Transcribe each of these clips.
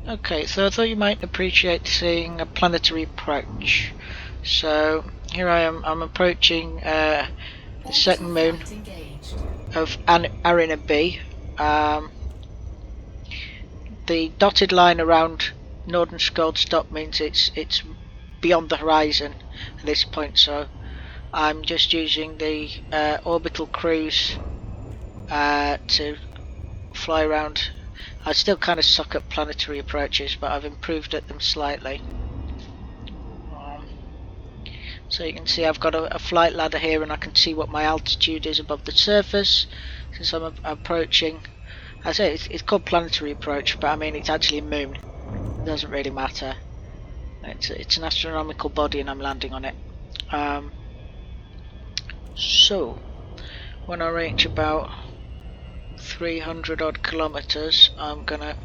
Okay, so I thought you might appreciate seeing a planetary approach. So here I am, I'm approaching the second moon of Arena B. The dotted line around Northern Gold Stop means it's beyond the horizon at this point, so I'm just using the orbital cruise to fly around. I still kind of suck at planetary approaches, but I've improved at them slightly. So you can see I've got a flight ladder here, and I can see what my altitude is above the surface since I'm approaching. I say it's called planetary approach, but I mean it's actually a moon. It doesn't really matter. It's an astronomical body, and I'm landing on it. So when I reach about 300 odd kilometers, I'm gonna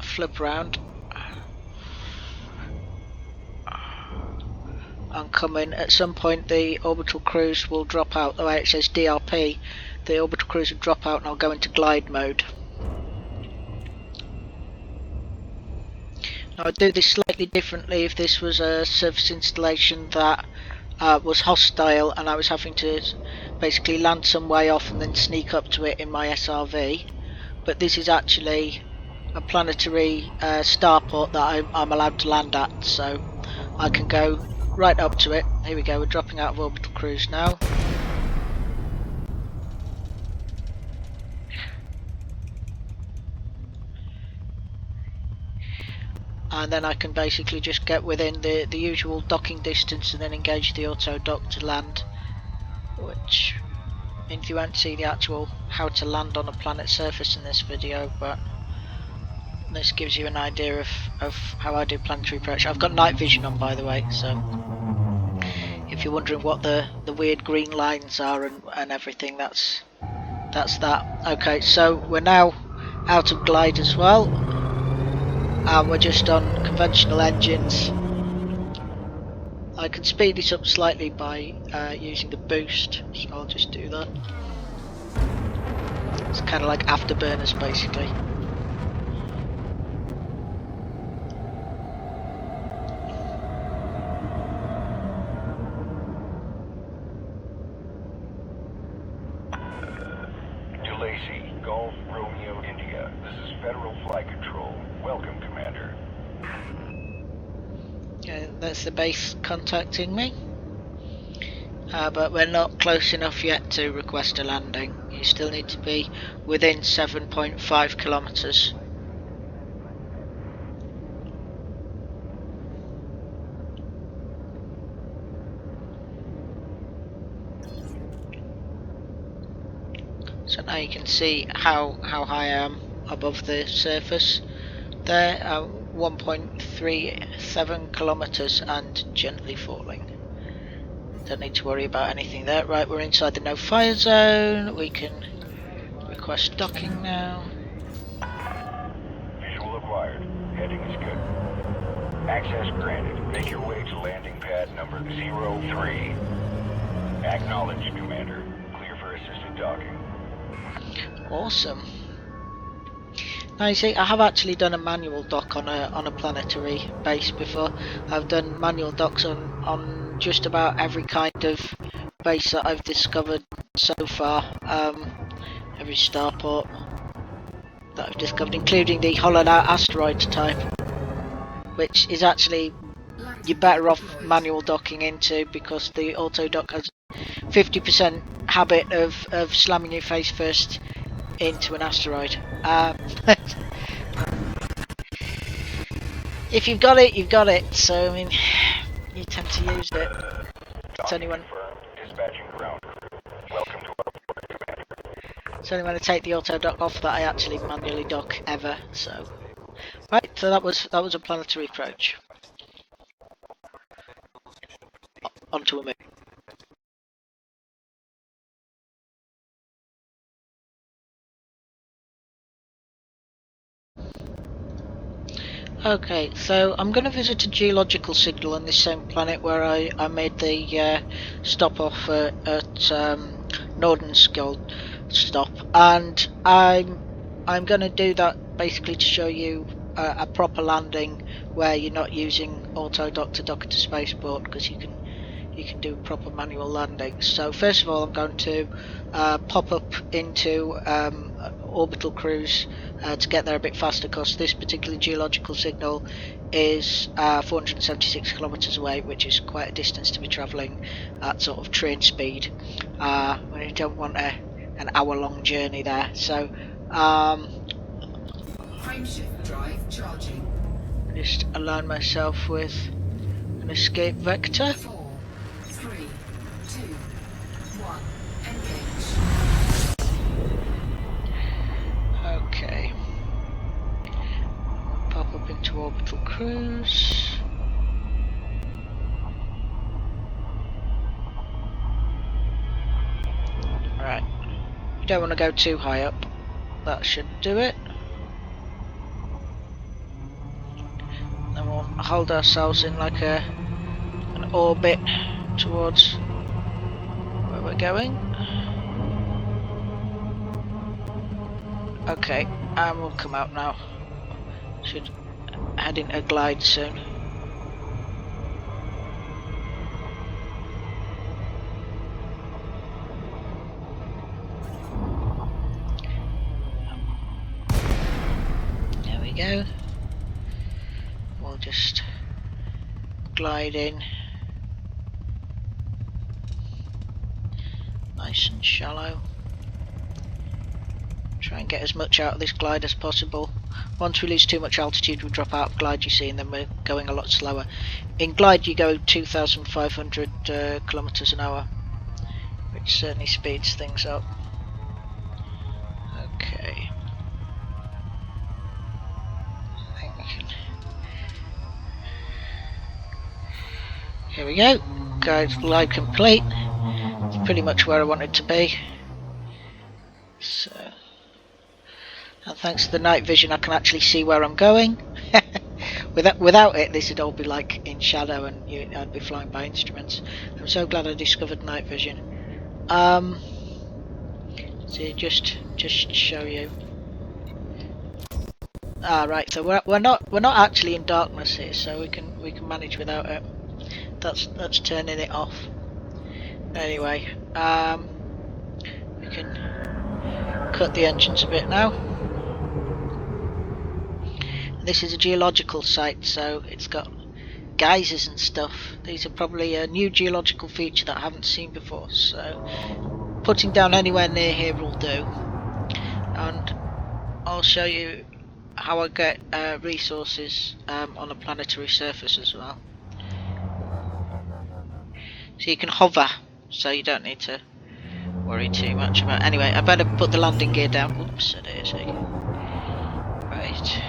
flip around and come in. At some point the orbital cruise will drop out. The way it says DRP, the orbital cruise will drop out and I'll go into glide mode. Now I'd do this slightly differently if this was a surface installation that was hostile and I was having to basically land some way off and then sneak up to it in my SRV. But this is actually a planetary starport that I'm allowed to land at, so I can go right up to it. Here we go, we're dropping out of orbital cruise now. And then I can basically just get within the usual docking distance and then engage the auto dock to land, which means you won't see the actual how to land on a planet surface in this video, but this gives you an idea of how I do planetary approach. I've got night vision on, by the way, so if you're wondering what the weird green lines are and everything, that's that. Okay, so we're now out of glide as well, and we're just on conventional engines. I can speed this up slightly by using the boost, so I'll just do that. It's kind of like afterburners basically. Golf Romeo India. This is Federal Flight Control. Welcome, Commander. That's the base contacting me. But we're not close enough yet to request a landing. You still need to be within 7.5 kilometers. So now you can see how high I am above the surface. There, 1.37 kilometers and gently falling. Don't need to worry about anything there. Right, we're inside the no fire zone. We can request docking now. Visual acquired. Heading is good. Access granted. Make your way to landing pad number 03. Acknowledged, Commander. Clear for assisted docking. Awesome. Now you see, I have actually done a manual dock on a planetary base before. I've done manual docks on just about every kind of base that I've discovered so far. Every starport that I've discovered, including the hollowed out asteroid type, which is actually you're better off manual docking into because the auto dock has 50% habit of slamming your face first into an asteroid. If you've got it, you've got it. So I mean, you tend to use it. It's only when I take the auto dock off that I actually manually dock ever. So right, so that was a planetary approach onto a moon. Okay, so I'm going to visit a geological signal on this same planet where I made the stop off at Northern Stop, and I'm going to do that basically to show you a proper landing where you're not using auto dock to dock to spaceport, because you can do proper manual landings. So first of all, I'm going to pop up into orbital cruise to get there a bit faster, because this particular geological signal is 476 kilometers away, which is quite a distance to be travelling at sort of train speed. We don't want an hour-long journey there. So Frameshift drive charging. just align myself with an escape vector. 4, 3, 2, 1. Engage. Okay. Pop up into orbital cruise. Right. You don't want to go too high up. That should do it. Then we'll hold ourselves in like an orbit towards where we're going. Okay, and we'll come out now. Should head into glide soon. There we go. We'll just glide in. Nice and shallow. Try and get as much out of this glide as possible. Once we lose too much altitude, we drop out of glide, you see, and then we're going a lot slower. In glide, you go 2,500 kilometers an hour, which certainly speeds things up. Okay. I think we can. Here we go. Glide complete. It's pretty much where I wanted to be. So. And thanks to the night vision, I can actually see where I'm going. Without it, this would all be like in shadow, and I'd be flying by instruments. I'm so glad I discovered night vision. So just show you. Right. So we're not actually in darkness here, so we can manage without it. That's turning it off. Anyway, we can cut the engines a bit now. This is a geological site, so it's got geysers and stuff. These are probably a new geological feature that I haven't seen before, so putting down anywhere near here will do. And I'll show you how I get resources on a planetary surface as well. So you can hover, so you don't need to worry too much about. Anyway, I better put the landing gear down. Oops, it is. Right.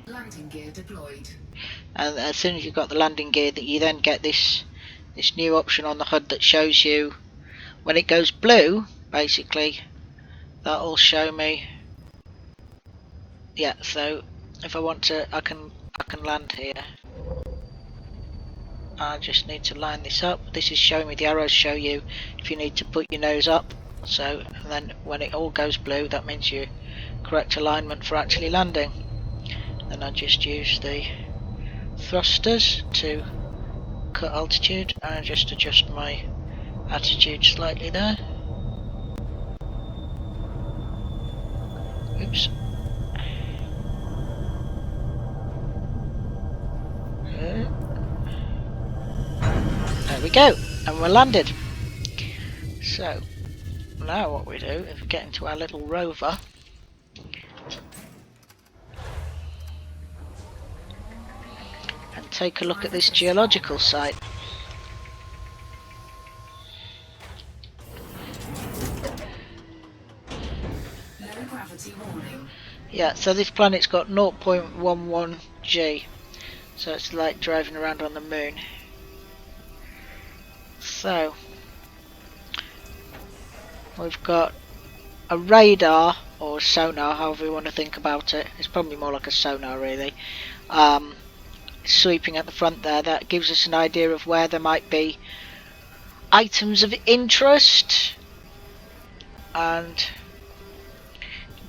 Landing gear deployed. And as soon as you've got the landing gear, that you then get this new option on the HUD that shows you when it goes blue. Basically, that'll show me. Yeah. So if I want to, I can land here. I just need to line this up. This is showing me, the arrows show you if you need to put your nose up. So, and then when it all goes blue, that means you're correct alignment for actually landing. Then I just use the thrusters to cut altitude, and I just adjust my attitude slightly there. Oops. There we go, and we're landed. So now what we do is we get into our little rover and take a look at this geological site. Low gravity warning. Yeah, so this planet's got 0.11 G, so it's like driving around on the moon. So we've got a radar or sonar, however you want to think about it. It's probably more like a sonar really. Sweeping at the front there, that gives us an idea of where there might be items of interest, and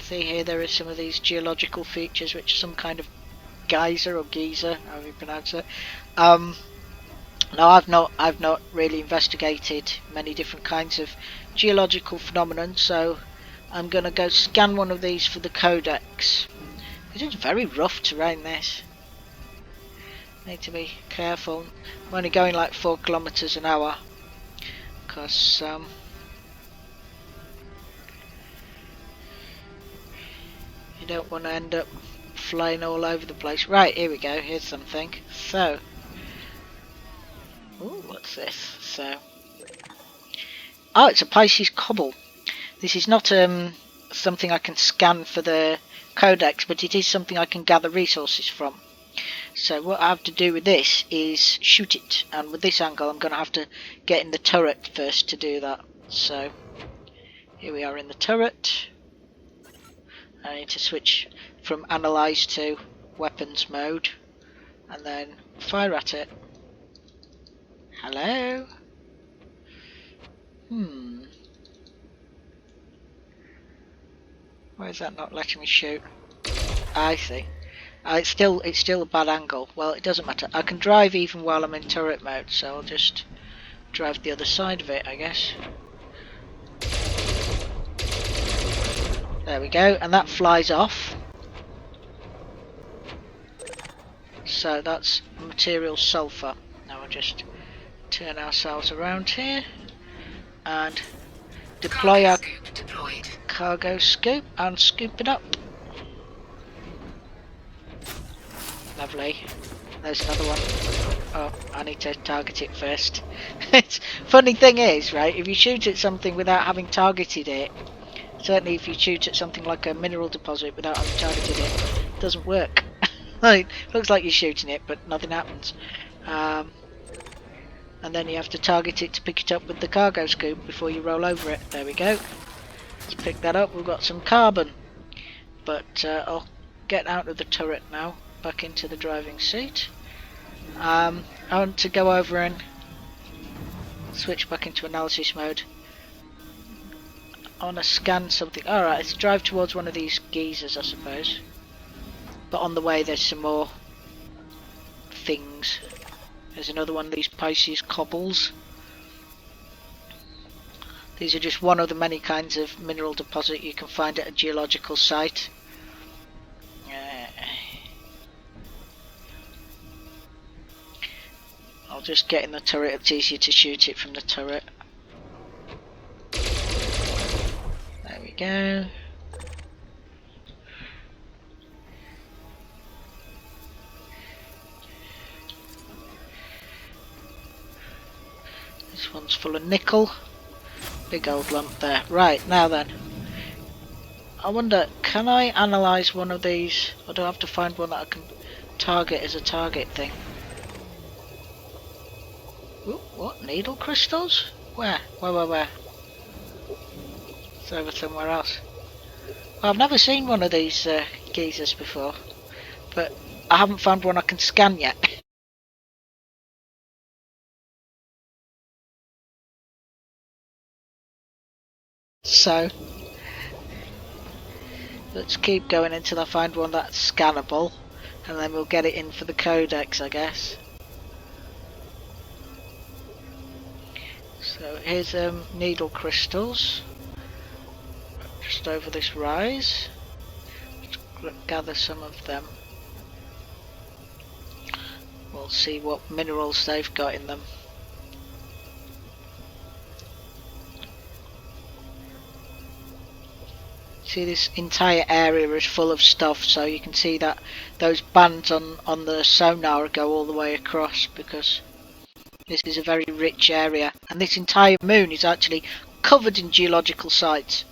See here, there are some of these geological features, which are some kind of geyser or geyser, however you pronounce it. Now I've not really investigated many different kinds of geological phenomenon, so I'm gonna go scan one of these for the codex. It is very rough terrain, this. Need to be careful. I'm only going like 4 kilometers an hour, because you don't want to end up flying all over the place. Right, here we go. Here's something. So, ooh, what's this? So, oh, it's a Pisces cobble. This is not something I can scan for the codex, but it is something I can gather resources from. So what I have to do with this is shoot it, and with this angle I'm going to have to get in the turret first to do that. So here we are in the turret. I need to switch from analyze to weapons mode and then fire at it. Hello? Why is that not letting me shoot? I see. It's still a bad angle. Well, it doesn't matter. I can drive even while I'm in turret mode, so I'll just drive the other side of it, I guess. There we go, and that flies off. So that's material sulfur. Now we'll just turn ourselves around here and deploy our cargo scoop and scoop it up. Lovely. There's another one. Oh, I need to target it first. Funny thing is, right, if you shoot at something without having targeted it, certainly if you shoot at something like a mineral deposit without having targeted it, it doesn't work. It looks like you're shooting it, but nothing happens. And then you have to target it to pick it up with the cargo scoop before you roll over it. There we go. Let's pick that up. We've got some carbon. But I'll get out of the turret now, back into the driving seat. I want to go over and switch back into analysis mode. I want to scan something. Alright, let's drive towards one of these geysers, I suppose. But on the way there's some more things. There's another one of these Pisces cobbles. These are just one of the many kinds of mineral deposit you can find at a geological site. I'll just get in the turret, it's easier to shoot it from the turret. There we go. This one's full of nickel. Big old lump there. Right, now then. I wonder, can I analyse one of these? Or do I have to find one that I can target as a target thing? Ooh, what? Needle crystals? Where? Where? It's over somewhere else. Well, I've never seen one of these geysers before. But I haven't found one I can scan yet. So let's keep going until I find one that's scannable, and then we'll get it in for the codex, I guess. So here's needle crystals just over this rise. Let's gather some of them. We'll see what minerals they've got in them. See, this entire area is full of stuff, so you can see that those bands on the sonar go all the way across, because this is a very rich area, and this entire moon is actually covered in geological sites.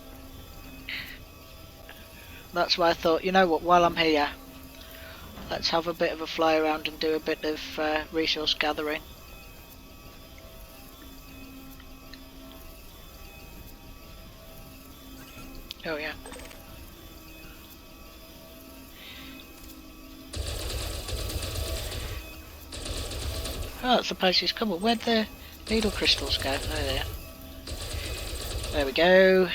That's why I thought, you know what, while I'm here, let's have a bit of a fly around and do a bit of resource gathering. Oh yeah. Oh, that's the Pisces cobble. Where'd the needle crystals go? Oh, there. There we go.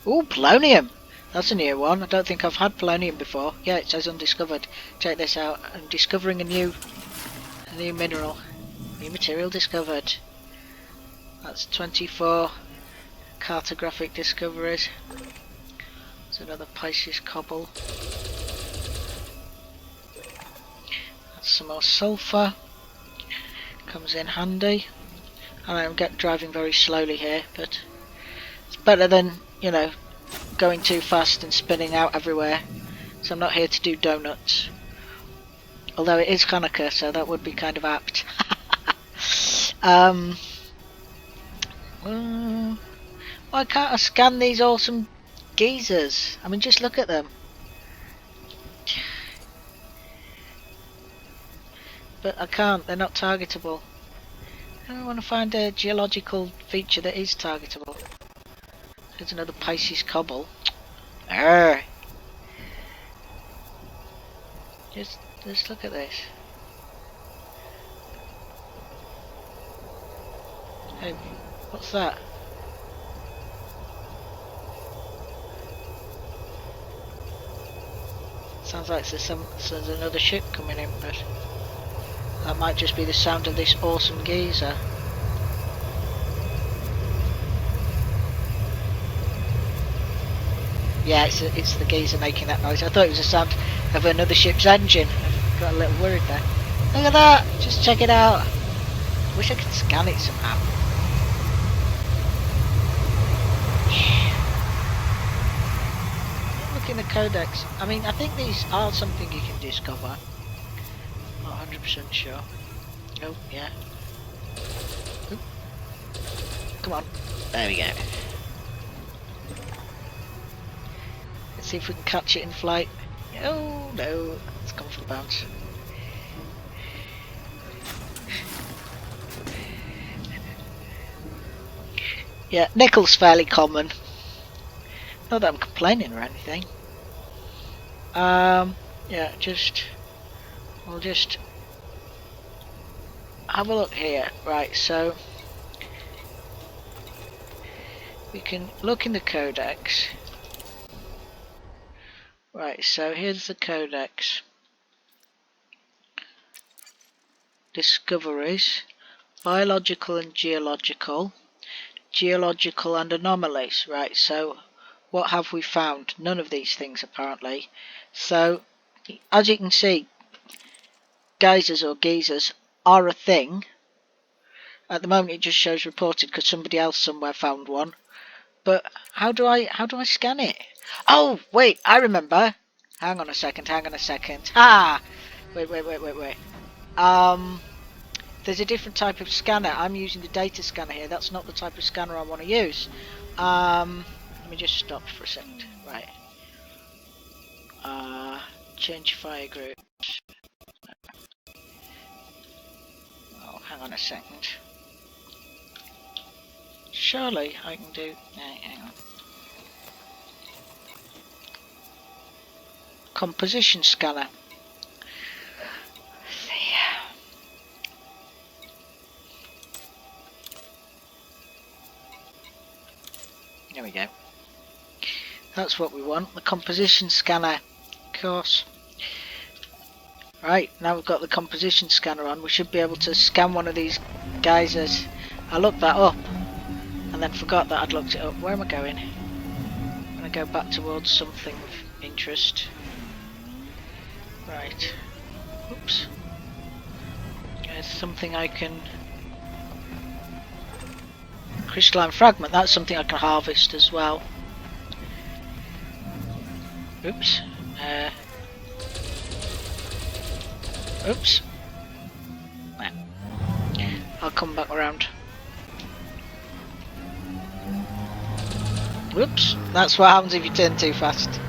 Ooh, polonium! That's a new one. I don't think I've had polonium before. Yeah, it says undiscovered. Check this out. I'm discovering a new mineral. New material discovered. That's 24 cartographic discoveries. There's another Pisces cobble. That's some more sulphur. Comes in handy. And I'm driving very slowly here, but it's better than, you know, going too fast and spinning out everywhere. So I'm not here to do donuts. Although it is Hanukkah, so that would be kind of apt. Why can't I scan these awesome geysers? I mean, just look at them. But I can't, they're not targetable. I want to find a geological feature that is targetable. There's another Pisces cobble. Arrgh. Just look at this. Hey, what's that? Sounds like there's another ship coming in, but that might just be the sound of this awesome geyser. Yeah, it's the geyser making that noise. I thought it was the sound of another ship's engine. I got a little worried there. Look at that! Just check it out. Wish I could scan it somehow. Look in the codex. I mean, I think these are something you can discover. Not 100% sure. Oh, yeah. Oop. Come on. There we go. Let's see if we can catch it in flight. Oh, no. It's gone for the bounce. Yeah, nickel's fairly common. Not that I'm complaining or anything. Yeah, we'll just have a look here. Right, so we can look in the codex. Right, so here's the codex. Discoveries, biological and geological. Geological and anomalies. Right, so what have we found? None of these things apparently. So as you can see, geysers or geysers are a thing. At the moment it just shows reported because somebody else somewhere found one. But how do I scan it? Oh wait, I remember. Hang on a second. Ah, wait. There's a different type of scanner. I'm using the data scanner here. That's not the type of scanner I want to use. Let me just stop for a second. Right. Change fire groups. Oh, hang on a second. Surely I can do. Hang on. Composition scanner. There we go. That's what we want. The composition scanner. Of course. Right, now we've got the composition scanner on. We should be able to scan one of these geysers. I looked that up and then forgot that I'd looked it up. Where am I going? I'm going to go back towards something of interest. Right. Oops. There's something I can... Crystalline fragment, that's something I can harvest as well. Oops. Oops. I'll come back around. Whoops. That's what happens if you turn too fast.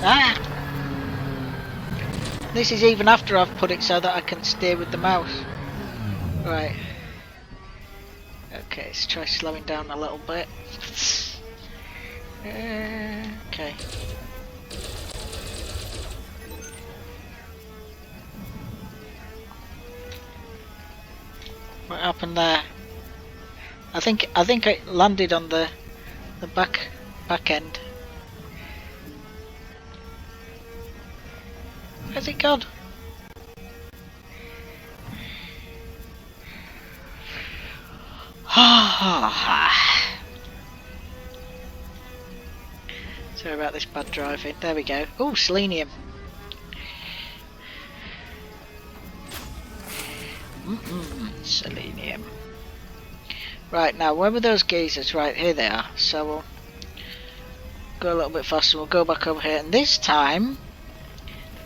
Ah! This is even after I've put it so that I can steer with the mouse. Right. Okay, let's try slowing down a little bit. Okay. What happened there? I think I landed on the back back end. Where's it gone? Sorry about this bad driving. There we go. Oh, selenium. Selenium. Right, now where were those geysers? Right, here they are. So we'll go a little bit faster. We'll go back over here, and this time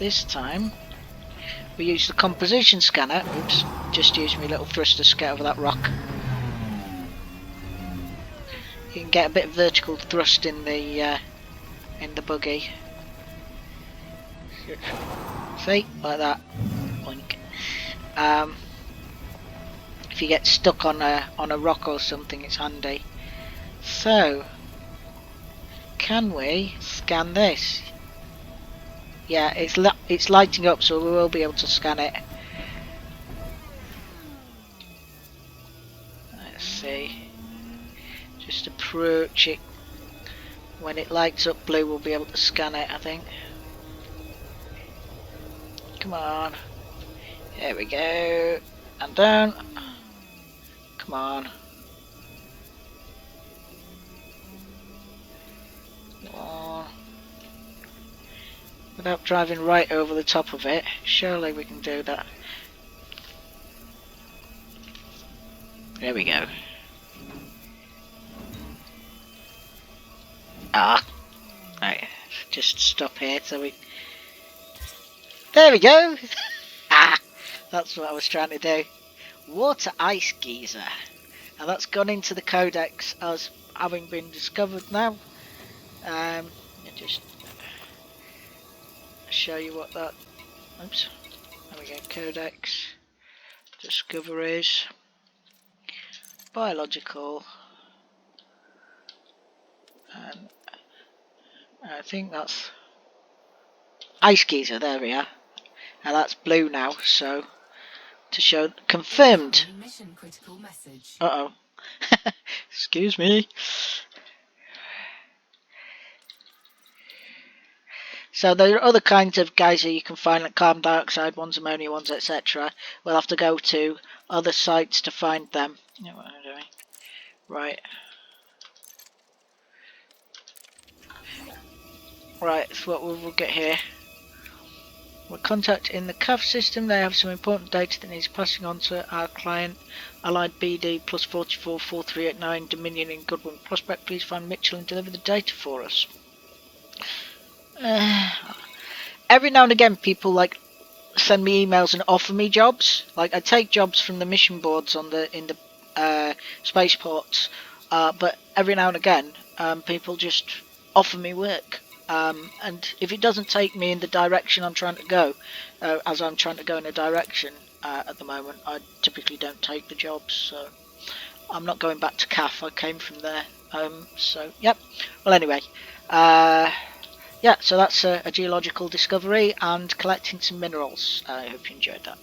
we use the composition scanner. Oops, just used my little thruster to get over that rock. You can get a bit of vertical thrust in the buggy. See, like that. Boink. If you get stuck on a rock or something, it's handy. So, can we scan this? Yeah, it's lighting up, so we will be able to scan it. Let's see. Just approach it. When it lights up blue, we'll be able to scan it, I think. Come on. There we go. And down. Come on. Come on. Without driving right over the top of it. Surely we can do that. There we go. Ah. Right. Just stop here so we... There we go! Ah! That's what I was trying to do. Water ice geyser. Now that's gone into the codex as having been discovered now. I'll just show you what that... Oops. There we go. Codex. Discoveries. Biological. And I think that's ice geyser. There we are. Now that's blue now, so to show confirmed. Mission critical message. Uh oh. Excuse me. So there are other kinds of geyser you can find, like carbon dioxide ones, ammonia ones, etc. We'll have to go to other sites to find them. You know what I'm doing? Right. Right, so what we'll get here. We're contacting the CAF system. They have some important data that needs passing on to our client. Allied BD plus 44 4389 Dominion in Goodwin Prospect. Please find Mitchell and deliver the data for us. Every now and again people like send me emails and offer me jobs. Like I take jobs from the mission boards on in the spaceports, but every now and again people just offer me work. And if it doesn't take me in the direction I'm trying to go, as I'm trying to go in a direction at the moment, I typically don't take the jobs. So I'm not going back to CAF. I came from there. So yep. Well, anyway, yeah. So that's a geological discovery and collecting some minerals. I hope you enjoyed that.